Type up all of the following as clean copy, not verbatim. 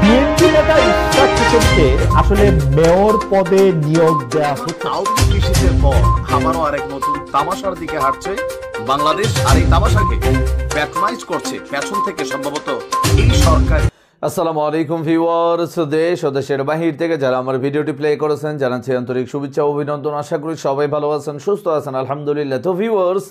BNP নেতা ইশরাক হোসেনকে আসলে মেয়র পদে নিয়োগ দেওয়া হচ্ছে। কৃষিদের পর আবারও আরেক নতুন তামাশার দিকে হাঁটছে বাংলাদেশ। আর এই তামাশাকে প্যাট্রোনাইজ করছে পেছন থেকে সম্ভবত এই সরকার। আসসালামু আলাইকুম ভিউয়ার্স, দেশ ও দেশের বাহির থেকে যারা আমার ভিডিওটি প্লে করেছেন জানাচ্ছি আন্তরিক শুভেচ্ছা ও অভিনন্দন। আশা করি সবাই ভালো আছেন, সুস্থ আছেন, আলহামদুলিল্লাহ। তো ভিউয়ার্স,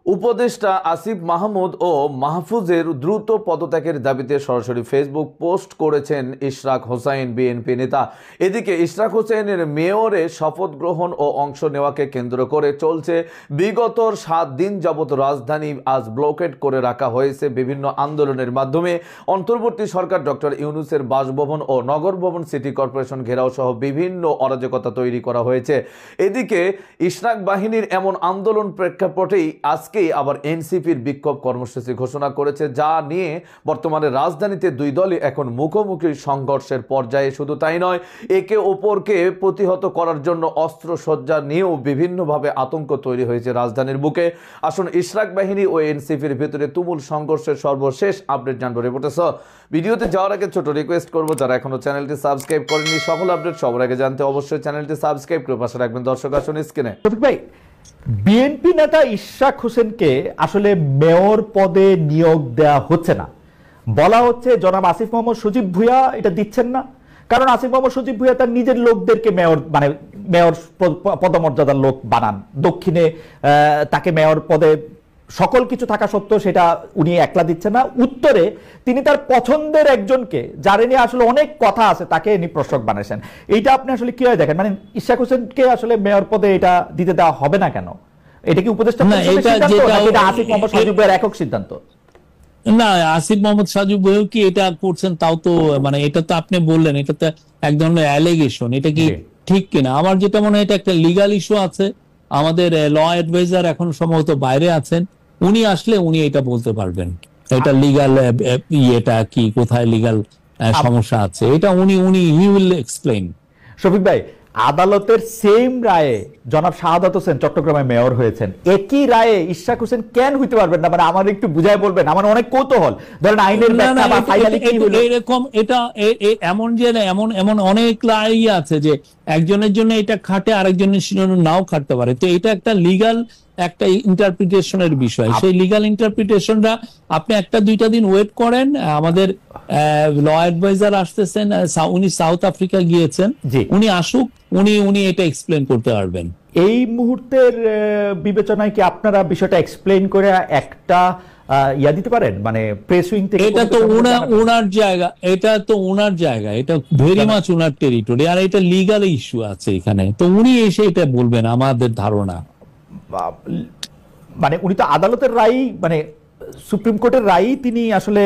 উপদেষ্টা আসিফ মাহমুদ ও মাহফুজের দ্রুত পদত্যাগের দাবিতে সরাসরি ফেসবুক পোস্ট করেছেন ইশরাক হোসেন, বিএনপি নেতা। এদিকে ইশরাক হোসেনের মেয়রে শপথ গ্রহণ ও অংশ নেওয়াকে কেন্দ্র করে চলছে বিগত 7 দিন যাবত রাজধানী আজ ব্লকেড করে রাখা হয়েছে বিভিন্ন আন্দোলনের মাধ্যমে। অন্তর্বর্তী সরকার ডক্টর ইউনূসের বাসভবন ও নগর ভবন, সিটি কর্পোরেশন ঘেরাও সহ বিভিন্ন অরাজকতা তৈরি করা হয়েছে। এদিকে ইশরাক বাহিনীর এমন আন্দোলন প্রেক্ষাপটেই আজকেই আবার এনসিপির বিক্ষোভ কর্মসূচি ঘোষণা করেছে, যা নিয়ে বর্তমানে রাজধানীতে দুই দলই এখন মুখোমুখি সংঘর্ষের পর্যায়ে। শুধু তাই নয়, একে অপরকে প্রতিহত করার জন্য অস্ত্রসজ্জা নিয়েও বিভিন্নভাবে আতঙ্ক তৈরি হয়েছে রাজধানীর বুকে। আসুন ইশরাক বাহিনী ও এনসিপির ভিতরে তুমুল সংঘর্ষের সর্বশেষ আপডেট জানবো রিপোর্টে। ভিডিওতে যাওয়ার আগে ছোট রিকোয়েস্ট করবো, যারা এখনো চ্যানেলটি সাবস্ক্রাইব করেননি, সকল আপডেট সবার আগে জানতে অবশ্যই চ্যানেলটি সাবস্ক্রাইব করে পাশে রাখবেন। দর্শক আসুন স্ক্রিনে। ভাই, বিএনপি নেতা ইশরাক হোসেনকে আসলে মেয়র পদে নিয়োগ দেওয়া হচ্ছে না। বলা হচ্ছে জনাব আসিফ মোহাম্মদ সজীব ভুঁইয়া এটা দিচ্ছেন না, কারণ আসিফ মোহাম্মদ সজীব ভুঁইয়া তার নিজের লোকদেরকে মেয়র মেয়র পদমর্যাদার লোক বানান। দক্ষিণে তাকে মেয়র পদে সকল কিছু থাকা সত্ত্বেও সেটা উনি একলা দিচ্ছেন না। উত্তরে তিনি তার পছন্দের একজনকে, যারে নিয়ে আসলে অনেক কথা আছে, তাকে ইনি প্রশাসক বানাইছেন। এইটা আপনি আসলে কিভাবে দেখেন? মানে ইশরাক হোসেনকে আসলে মেয়র পদে এটা দিতে দেওয়া হবে না কেন? এটা কি উপদেষ্টা আসিফ মোহাম্মদ সজীব ভুঁইয়ার একক সিদ্ধান্ত? না, আসিফ মোহাম্মদ সজীব ভুঁইয়া কি এটা করছেন? তাও তো মানে এটা তো আপনি বললেন, এটা তো এক ধরনের অ্যালিগেশন। এটা কি ঠিক কিনা? আমার যেটা মনে হয় এটা একটা লিগাল ইস্যু আছে। আমাদের ল অ্যাডভাইজার এখন সম্ভবত বাইরে আছেন, উনি আসলে উনি এটা বলতে পারবেন এটা লিগাল এটা কি, কোথায় লিগাল সমস্যা আছে, এটা উনি হি উইল এক্সপ্লেইন। শফিক ভাই, আদালতের সেম রায়ে জনাব শাহাদাত হোসেন চট্টগ্রামে মেয়র হয়েছেন, একই রায়ে ইশরাক হোসেন কেন হইতে পারবেন না? মানে আমার একটু বুঝায় বলবেন, আমার অনেক কৌতূহল। ধরেন আইনের ব্যাখ্যা বা ফাইনালি কি হলো এরকম, এটা এমন যে এমন এমন অনেক লাই আছে যে একজনের জন্য এটা খাটে, আরেকজনের জন্য নাও খাটতে পারে। তো এটা একটা লিগাল একটা ইন্টারপ্রিটেশনের বিষয়। সেই লিগাল ইন্টারপ্রিটেশনটা আপনি একটা দুইটা দিন ওয়েট করেন। আমাদের ল অ্যাডভাইজার আসতেছেন, উনি সাউথ আফ্রিকা গিয়েছেন, উনি আসুক, উনি এটা এক্সপ্লেন করতে পারবেন। এই মুহূর্তের বিবেচনায় কি আপনারা বিষয়টা এক্সপ্লেন করে একটা ইয়া দিতে পারেন? মানে প্রেস উইং থেকে এটা তো ওনার জায়গা, এটা তো ওনার জায়গা, এটা ভেরি মাচ ওনার টেরিটরি, আর এটা লিগাল ইস্যু আছে এখানে। তো উনি এসে এটা বলবেন আমাদের ধারণা। মানে উনি তো আদালতের রায়, মানে সুপ্রিম কোর্টের রায় তিনি আসলে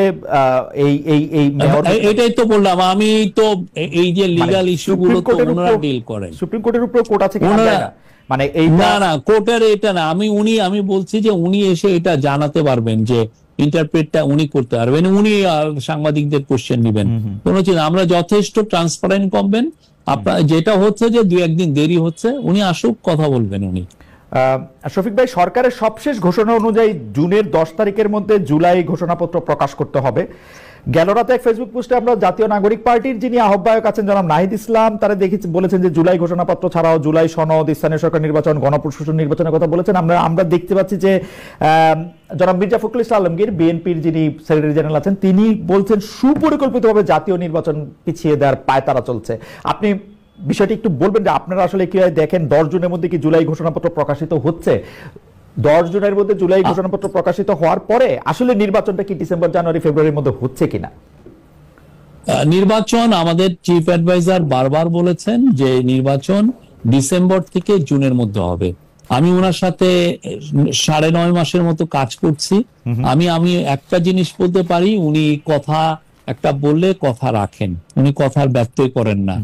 এটাই তো বললাম আমি, তো এই যে লিগাল ইস্যু গুলো তো ওনারা ডিল করেন। সুপ্রিম কোর্টের উপর কোর্ট আছে মানে এই না কোর্টের এটা না, আমি বলছি যে উনি এসে এটা জানাতে পারবেন, যে ইন্টারপ্রেটটা উনি করতে পারবেন, উনি সাংবাদিকদের কোশ্চেন নেবেন। কোনো চিন্তা, আমরা যথেষ্ট ট্রান্সপারেন্ট করবেন। আপনার যেটা হচ্ছে যে 2-1 দিন দেরি হচ্ছে, উনি আসুক, কথা বলবেন উনি। শফিক ভাই, সরকারের সবশেষ ঘোষণা অনুযায়ী জুনের 10 তারিখের মধ্যে জুলাই ঘোষণাপত্র প্রকাশ করতে হবে। গেল রাতে এক ফেসবুক পোস্টে আমরা জাতীয় নাগরিক পার্টির যিনি আহ্বায়ক আছেন জনাব নাহিদ ইসলাম, তারা বলেছেন যে জুলাই ঘোষণাপত্র ছাড়াও জুলাই সনদ, স্থানীয় সরকার নির্বাচন, গণপ্রশাসন নির্বাচনের কথা বলেছেন। আমরা দেখতে পাচ্ছি যে জনাব মির্জা ফখরুল ইসলাম আলমগীর, বিএনপির যিনি সেক্রেটারি জেনারেল আছেন, তিনি বলছেন সুপরিকল্পিতভাবে জাতীয় নির্বাচন পিছিয়ে দেওয়ার পায়তারা চলছে। আপনি বিষয়টি একটু বলবেন যে আপনারা আসলে কিভাবে দেখেন? 10 জুনের মধ্যে কি জুলাই ঘোষণাপত্র প্রকাশিত হচ্ছে? 10 জুনের মধ্যে জুলাই ঘোষণাপত্র প্রকাশিত হওয়ার পরে আসলে নির্বাচনটা কি ডিসেম্বর, জানুয়ারি, ফেব্রুয়ারির মধ্যে হচ্ছে কিনা? নির্বাচন আমাদের চিফ অ্যাডভাইজার বারবার বলেছেন যে নির্বাচন ডিসেম্বর থেকে জুনের মধ্যে হবে। আমি ওনার সাথে 9.5 মাসের মতো কাজ করছি। আমি একটা জিনিস বলতে পারি, উনি কথা একটা বললে কথা রাখেন, উনি কথার ব্যত্যয় করেন না।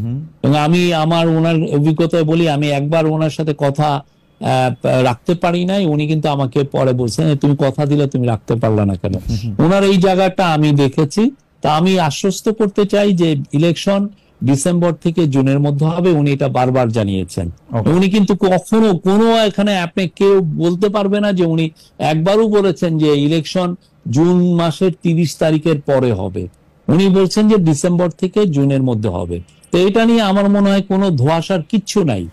এবং আমি আমার ওনার অভিজ্ঞতায় বলি, আমি একবার ওনার সাথে কথা রাখতে পারি নাই, উনি কিন্তু আমাকে পরে বলছেন তুমি কথা দিলে তুমি রাখতে পারলে না কেন। ওনার এই জায়গাটা আমি দেখেছি। তা আমি আশ্বস্ত করতে চাই যে ইলেকশন ডিসেম্বর থেকে জুনের মধ্যে হবে, উনি এটা বারবার জানিয়েছেন। উনি কিন্তু কখনো কোনো এখানে আপনি কেউ বলতে পারবে না যে উনি একবারও বলেছেন যে ইলেকশন জুন মাসের 30 তারিখের পরে হবে। উনি বলছেন যে ডিসেম্বর থেকে জুনের মধ্যে হবে। তো এটা নিয়ে আমার মনে হয় কোনো ধোঁয়াশার কিচ্ছু নাই।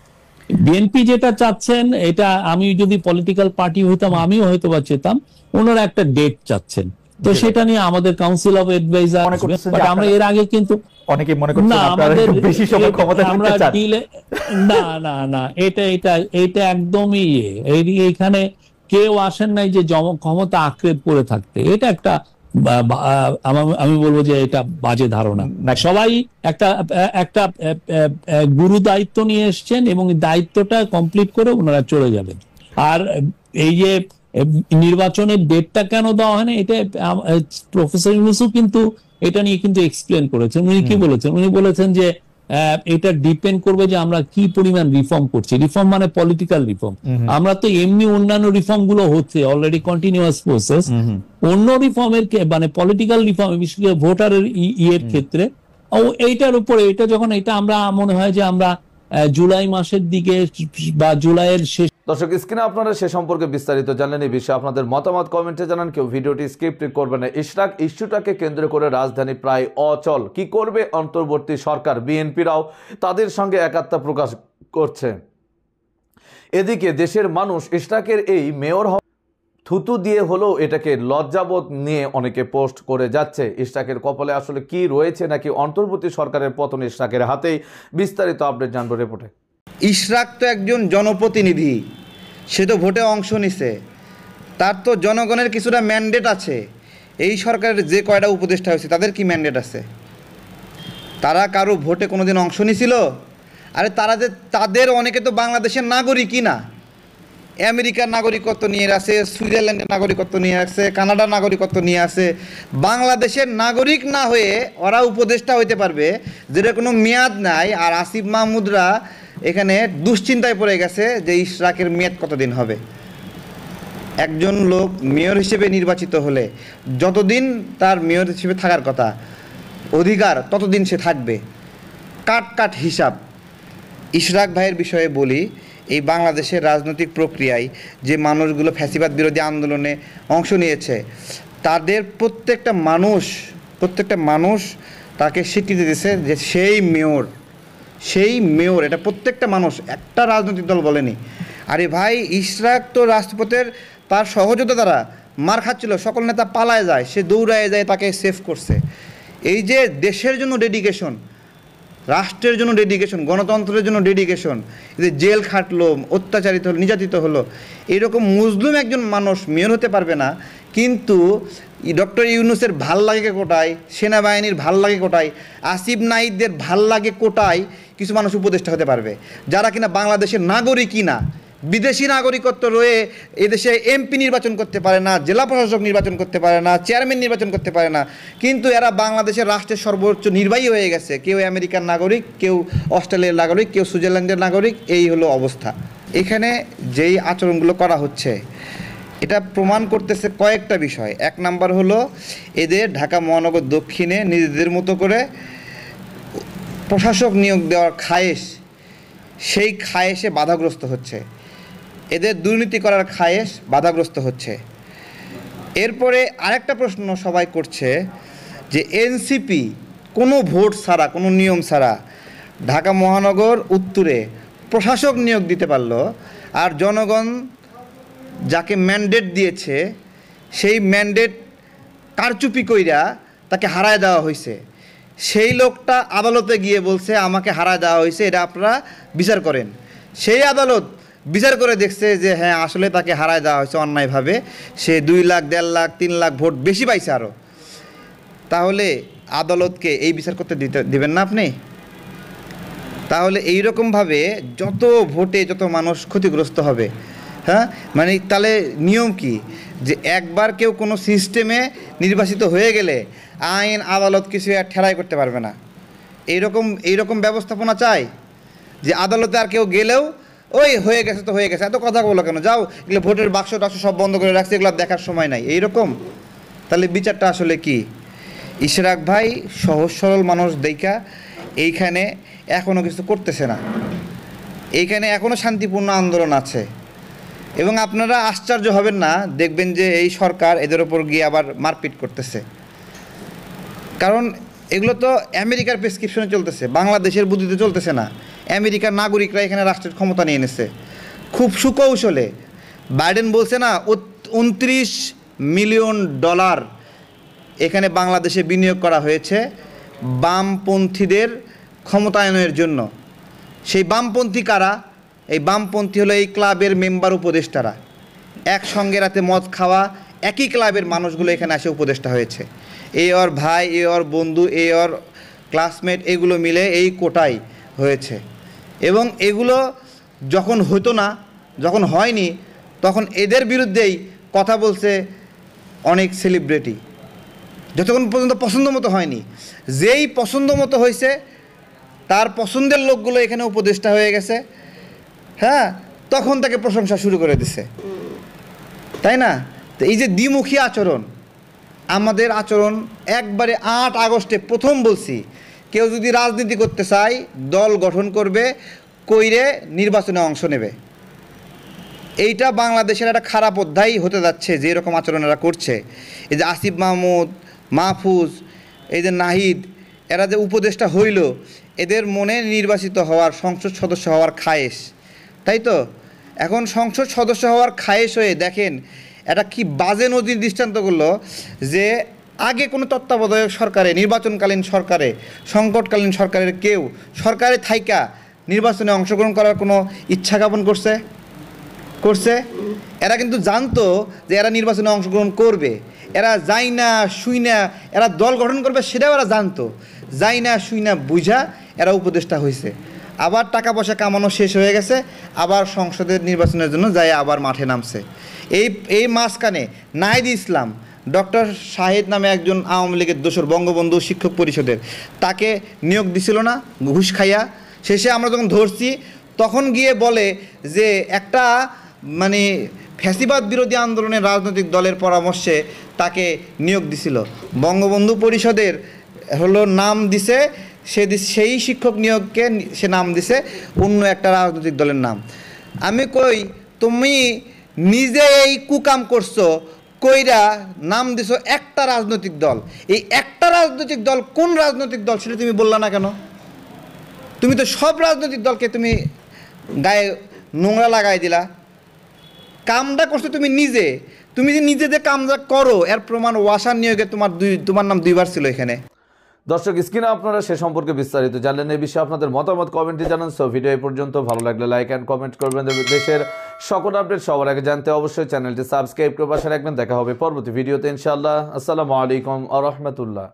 বিএনপি যেটা চাচ্ছেন, এটা আমি যদি পলিটিক্যাল পার্টি হইতাম আমিও হয়তো বা চেতাম, ওনারা একটা ডেট চাচ্ছেন। তো সেটা নিয়ে আমাদের কাউন্সিল অফ অ্যাডভাইজার, মনে করছেন যে বাট আমরা এর আগে কিন্তু অনেকে মনে করছেন না আপনারা আমাদের একটু বেশি সময় ক্ষমতা আমরা থাকতে চান। ডিলে না না না, এটা একদমই এখানে কেউ আসেন নাই যে ক্ষমতা আঁকড়ে পড়ে থাকতে। এটা একটা আমি বলবো যে এটা বাজে ধারণা। না। সবাই একটা একটা গুরু দায়িত্ব নিয়ে এসছেন এবং এই দায়িত্বটা কমপ্লিট করে ওনারা চলে যাবেন। আর এই যে নির্বাচনের ডেটটা কেন দেওয়া হয় না, এটা প্রফেসর ইউনূসও কিন্তু এটা নিয়ে কিন্তু এক্সপ্লেন করেছেন। উনি কি বলেছেন? উনি বলেছেন যে এটা ডিপেন্ড করবে যে আমরা কি পরিমাণ রিফর্ম করছি। রিফর্ম মানে পলিটিক্যাল রিফর্ম। আমরা তো এমনি অন্যান্য রিফর্ম গুলো হচ্ছে অলরেডি কন্টিনিউয়াস প্রসেস। অন্য রিফর্মের মানে পলিটিক্যাল রিফর্ম, বিশেষ করে ভোটারের ইয়ের ক্ষেত্রে এইটার উপরে, এটা যখন এটা আমরা মনে হয় যে আমরা জুলাই মাসের দিকে বা জুলাইয়ের শেষ। দর্শক, স্ক্রিনে আপনারা সে সম্পর্কে বিস্তারিত জানলেন। এই বিষয়ে আপনাদের মতামত কমেন্টে জানান। কেউ ভিডিওটি স্কিপ করবেন না। ইশরাক ইস্যুটাকে কেন্দ্র করে রাজধানী প্রায় অচল। কি করবে অন্তর্বর্তী সরকার? বিএনপিরাও তাদের সঙ্গে একাত্মতা প্রকাশ করছে। এদিকে দেশের মানুষ ইশরাকের এই মেয়র থুতু দিয়ে হলেও এটাকে লজ্জাবোধ নিয়ে অনেকে পোস্ট করে যাচ্ছে। ইশরাকের কপালে আসলে কি রয়েছে, নাকি অন্তর্বর্তী সরকারের পতন ইশরাকের হাতেই? বিস্তারিত আপডেট জানবো রিপোর্টে। ইশরাক তো একজন জনপ্রতিনিধি, সে তো ভোটে অংশ নিছে, তার তো জনগণের কিছুটা ম্যান্ডেট আছে। এই সরকারের যে কয়টা উপদেষ্টা হয়েছে তাদের কি ম্যান্ডেট আছে? তারা কারো ভোটে কোনোদিন অংশ নিছিল? আরে তারা যে, তাদের অনেকে তো বাংলাদেশের নাগরিকই না, আমেরিকার নাগরিকত্ব নিয়ে আছে, সুইজারল্যান্ডের নাগরিকত্ব নিয়ে আছে, কানাডার নাগরিকত্ব নিয়ে আছে। বাংলাদেশের নাগরিক না হয়ে ওরা উপদেষ্টা হইতে পারবে, যেটা কোনো মেয়াদ নাই। আর আসিফ মাহমুদরা এখানে দুশ্চিন্তায় পড়ে গেছে যে ইশরাকের মেয়াদ কতদিন হবে। একজন লোক মেয়র হিসেবে নির্বাচিত হলে যতদিন তার মেয়র হিসেবে থাকার কথা অধিকার, ততদিন সে থাকবে। কাট হিসাব। ইশরাক ভাইয়ের বিষয়ে বলি, এই বাংলাদেশের রাজনৈতিক প্রক্রিয়ায় যে মানুষগুলো ফ্যাসিবাদ বিরোধী আন্দোলনে অংশ নিয়েছে, তাদের প্রত্যেকটা মানুষ তাকে স্বীকৃতি দিয়েছে যে সেই মেয়র। এটা প্রত্যেকটা মানুষ, একটা রাজনৈতিক দল বলেনি। আরে ভাই, ইশরাক তো রাষ্ট্রপতির তার সহযোগিতা দ্বারা মার খাচ্ছিল, সকল নেতা পালায় যায়, সে দৌড়ায় যায়, তাকে সেভ করছে। এই যে দেশের জন্য ডেডিকেশন, রাষ্ট্রের জন্য ডেডিকেশন, গণতন্ত্রের জন্য ডেডিকেশন, যে জেল খাটলো, অত্যাচারিত হলো, নির্যাতিত হলো, এরকম মুসলিম একজন মানুষ মেয়র হতে পারবে না। কিন্তু ডক্টর ইউনূসের ভাল লাগে কোটায়, সেনাবাহিনীর ভাল লাগে কোটায়, আসিফ নাহিদদের ভাল লাগে কোটায় কিছু মানুষ উপদেষ্টা হতে পারবে, যারা কিনা বাংলাদেশের নাগরিকই না, বিদেশি নাগরিকত্ব রয়ে এদেশে এমপি নির্বাচন করতে পারে না, জেলা প্রশাসক নির্বাচন করতে পারে না, চেয়ারম্যান নির্বাচন করতে পারে না, কিন্তু এরা বাংলাদেশের রাষ্ট্রের সর্বোচ্চ নির্বাহী হয়ে গেছে। কেউ আমেরিকার নাগরিক, কেউ অস্ট্রেলিয়ার নাগরিক, কেউ সুইজারল্যান্ডের নাগরিক। এই হলো অবস্থা। এখানে যেই আচরণগুলো করা হচ্ছে, এটা প্রমাণ করতেছে কয়েকটা বিষয়। এক নাম্বার হলো, এদের ঢাকা মহানগর দক্ষিণে নিজেদের মতো করে প্রশাসক নিয়োগ দেওয়ার খায়েশ, সেই খায়েশে বাধাগ্রস্ত হচ্ছে। এদের দুর্নীতি করার খায়েশ বাধাগ্রস্ত হচ্ছে। এরপরে আরেকটা প্রশ্ন সবাই করছে যে এনসিপি কোনো ভোট ছাড়া, কোনো নিয়ম ছাড়া ঢাকা মহানগর উত্তরে প্রশাসক নিয়োগ দিতে পারলো, আর জনগণ যাকে ম্যান্ডেট দিয়েছে সেই ম্যান্ডেট কারচুপি কইরা তাকে হারায় দেওয়া হয়েছে। সেই লোকটা আদালতে গিয়ে বলছে আমাকে হারায় দেওয়া হয়েছে, এটা আপনারা বিচার করেন। সেই আদালত বিচার করে দেখছে যে হ্যাঁ, আসলে তাকে হারায় দেওয়া হয়েছে অন্যায়ভাবে, সে 2 লাখ, 1.5 লাখ, 3 লাখ ভোট বেশি পাইছে আরও। তাহলে আদালতকে এই বিচার করতে দিবেন না আপনি? তাহলে এইরকমভাবে যত ভোটে যত মানুষ ক্ষতিগ্রস্ত হবে, হ্যাঁ, মানে তাহলে নিয়ম কি যে একবার কেউ কোনো সিস্টেমে নির্বাচিত হয়ে গেলে আইন আদালত কিছু আর ঠেলাই করতে পারবে না? এইরকম ব্যবস্থাপনা চাই যে আদালতে আর কেউ গেলেও ওই হয়ে গেছে তো হয়ে গেছে, এত কথা বলো কেন, যাও, এগুলো ভোটের বাক্স টাক্স সব বন্ধ করে রাখছে, এগুলো দেখার সময় নাই, এইরকম? তাহলে বিচারটা আসলে কি? ইশরাক ভাই সহজ সরল মানুষ দেখা এইখানে এখনও কিছু করতেছে না। এইখানে এখনও শান্তিপূর্ণ আন্দোলন আছে, এবং আপনারা আশ্চর্য হবেন না, দেখবেন যে এই সরকার এদের ওপর গিয়ে আবার মারপিট করতেছে। কারণ এগুলো তো আমেরিকার প্রেসক্রিপশনে চলতেছে, বাংলাদেশের বুদ্ধিতে চলতেছে না। আমেরিকার নাগরিকরা এখানে রাষ্ট্রের ক্ষমতা নিয়ে এনেছে খুব সুকৌশলে। বাইডেন বলছে না 29 মিলিয়ন ডলার এখানে বাংলাদেশে বিনিয়োগ করা হয়েছে বামপন্থীদের ক্ষমতায়নের জন্য। সেই বামপন্থী কারা? এই বামপন্থী হলো এই ক্লাবের মেম্বার উপদেষ্টারা। একসঙ্গে রাতে মদ খাওয়া একই ক্লাবের মানুষগুলো এখানে এসে উপদেষ্টা হয়েছে। এ ওর ভাই, এ ওর বন্ধু, এ ওর ক্লাসমেট, এগুলো মিলে এই কোটাই হয়েছে। এবং এগুলো যখন হতো না, যখন হয়নি, তখন এদের বিরুদ্ধেই কথা বলছে অনেক সেলিব্রিটি, যতক্ষণ পর্যন্ত পছন্দ মতো হয়নি। যেই পছন্দ মতো হয়েছে তার পছন্দের লোকগুলো এখানে উপদেষ্টা হয়ে গেছে, হ্যাঁ, তখন তাকে প্রশংসা শুরু করে দিছে, তাই না? তো এই যে দ্বিমুখী আচরণ, আমাদের আচরণ একবারে 8 আগস্টে প্রথম বলছি, কেউ যদি রাজনীতি করতে চায় দল গঠন করবে, কইরে নির্বাচনে অংশ নেবে। এইটা বাংলাদেশের একটা খারাপ অধ্যায় হতে যাচ্ছে, যে এরকম আচরণ এরা করছে। এই যে আসিফ মাহমুদ, মাহফুজ, এই যে নাহিদ, এরা যে উপদেষ্টা হইল, এদের মনে নির্বাচিত হওয়ার, সংসদ সদস্য হওয়ার খায়েশ, তাই তো? এখন সংসদ সদস্য হওয়ার খায়েশ হয়ে দেখেন এটা কি বাজে নজির দৃষ্টান্ত করলো, যে আগে কোনো তত্ত্বাবধায়ক সরকারে, নির্বাচনকালীন সরকারে, সংকটকালীন সরকারের কেউ সরকারে থাইকা নির্বাচনে অংশগ্রহণ করার কোনো ইচ্ছা জ্ঞাপন করছে? এরা কিন্তু জানতো যে এরা নির্বাচনে অংশগ্রহণ করবে, এরা যাই না শুই না এরা দল গঠন করবে, সেটাও এরা জানতো। যাই না শুই না বুঝা এরা উপদেষ্টা হয়েছে। আবার টাকা পয়সা কামানো শেষ হয়ে গেছে, আবার সংসদের নির্বাচনের জন্য যায় আবার মাঠে নামছে। এই মাঝখানে নাহিদ ইসলাম, ডক্টর শাহিদ নামে একজন আওয়ামী লীগের দোসর, বঙ্গবন্ধু শিক্ষক পরিষদের, তাকে নিয়োগ দিছিল না ঘুষ খাইয়া? শেষে আমরা যখন ধরছি তখন গিয়ে বলে যে একটা মানে ফ্যাসিবাদ বিরোধী আন্দোলনের রাজনৈতিক দলের পরামর্শে তাকে নিয়োগ দিছিল। বঙ্গবন্ধু পরিষদের হলো নাম দিছে, সেই শিক্ষক নিয়োগকে সে নাম দিছে অন্য একটা রাজনৈতিক দলের নাম। আমি কই, তুমি নিজে এই কুকাম করছো, কইরা নাম দিছো একটা রাজনৈতিক দল। এই একটা রাজনৈতিক দল কোন রাজনৈতিক দল সেটা তুমি বললা না কেন? তুমি তো সব রাজনৈতিক দলকে তুমি গায়ে নোংরা লাগাই দিলা। কামটা করছো তুমি নিজে। তুমি যে নিজে যে কামটা করো এর প্রমাণ ওয়াসার নিয়োগে তোমার নাম 2বার ছিল এখানে। দর্শক, স্ক্রিনে আপনারা সে সম্পর্কে বিস্তারিত জানলেন। এই বিষয়ে আপনাদের মতামত কমেন্টে জানান। সো ভিডিও এই পর্যন্ত, ভালো লাগলে লাইক অ্যান্ড কমেন্ট করবেন। দেশের সকল আপডেট সবার আগে জানতে অবশ্যই চ্যানেলটি সাবস্ক্রাইব করে পাশে রাখবেন। দেখা হবে পরবর্তী ভিডিওতে ইনশাআল্লাহ। আসসালামু আলাইকুম ওয়া রাহমাতুল্লাহ।